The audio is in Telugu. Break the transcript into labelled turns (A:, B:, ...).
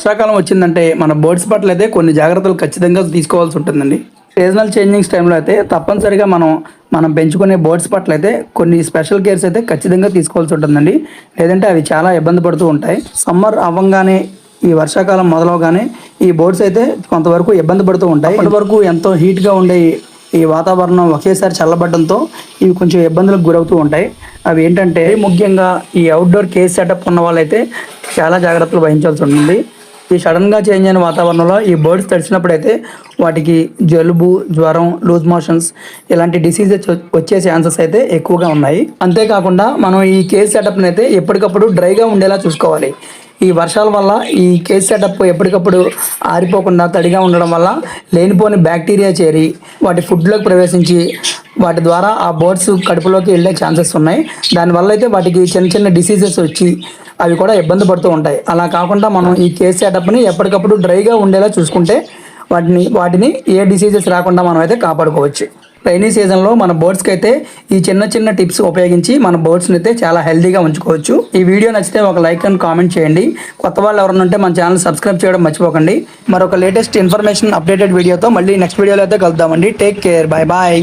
A: వర్షాకాలం వచ్చిందంటే మన బర్డ్స్ పట్ల అయితే కొన్ని జాగ్రత్తలు ఖచ్చితంగా తీసుకోవాల్సి ఉంటుందండి. సీజనల్ చేంజింగ్స్ టైంలో అయితే తప్పనిసరిగా మనం పెంచుకునే బర్డ్స్ పట్ల అయితే కొన్ని స్పెషల్ కేర్స్ అయితే ఖచ్చితంగా తీసుకోవాల్సి ఉంటుందండి. లేదంటే అవి చాలా ఇబ్బంది పడుతూ ఉంటాయి. సమ్మర్ అవ్వంగానే ఈ వర్షాకాలం మొదలవగానే ఈ బర్డ్స్ అయితే కొంతవరకు ఇబ్బంది పడుతూ ఉంటాయి. ఇప్పటి వరకు ఎంతో హీట్గా ఉండే ఈ వాతావరణం ఒకేసారి చల్లబడడంతో ఇవి కొంచెం ఇబ్బందులకు గురవుతూ ఉంటాయి. అవి ఏంటంటే ముఖ్యంగా ఈ అవుట్డోర్ కేజ్ సెటప్ ఉన్న వాళ్ళైతే చాలా జాగ్రత్తలు వహించాల్సి ఉంటుంది. ఈ సడన్గా చేంజ్ అయిన వాతావరణంలో ఈ బర్డ్స్ తడిచినప్పుడు అయితే వాటికి జలుబు, జ్వరం, లూజ్ మోషన్స్ ఇలాంటి డిసీజెస్ వచ్చే ఛాన్సెస్ అయితే ఎక్కువగా ఉన్నాయి. అంతేకాకుండా మనం ఈ కేజ్ సెటప్ని అయితే ఎప్పటికప్పుడు డ్రైగా ఉండేలా చూసుకోవాలి. ఈ వర్షాల వల్ల ఈ కేజ్ సెటప్ ఎప్పటికప్పుడు ఆరిపోకుండా తడిగా ఉండడం వల్ల లేనిపోని బ్యాక్టీరియా చేరి వాటి ఫుడ్లోకి ప్రవేశించి వాటి ద్వారా ఆ బర్డ్స్ కడుపులోకి వెళ్ళే ఛాన్సెస్ ఉన్నాయి. దానివల్ల అయితే వాటికి చిన్న చిన్న డిసీజెస్ వచ్చి అవి కూడా ఇబ్బంది పడుతూ ఉంటాయి. అలా కాకుండా మనం ఈ కేజ్ సెటప్ని ఎప్పటికప్పుడు డ్రైగా ఉండేలా చూసుకుంటే వాటిని ఏ డిసీజెస్ రాకుండా మనం అయితే కాపాడుకోవచ్చు. రైనీ సీజన్లో మన బర్డ్స్కి అయితే ఈ చిన్న చిన్న టిప్స్ ఉపయోగించి మన బర్డ్స్ని అయితే చాలా హెల్తీగా ఉంచుకోవచ్చు. ఈ వీడియో నచ్చితే ఒక లైక్ అండ్ కామెంట్ చేయండి. కొత్త వాళ్ళు ఎవరైనా ఉంటే మన ఛానల్ సబ్స్క్రైబ్ చేయడం మర్చిపోకండి. మరొక లేటెస్ట్ ఇన్ఫర్మేషన్ అప్డేటెడ్ వీడియోతో మళ్ళీ నెక్స్ట్ వీడియోలో అయితే కలుద్దామండి. Take care, bye bye.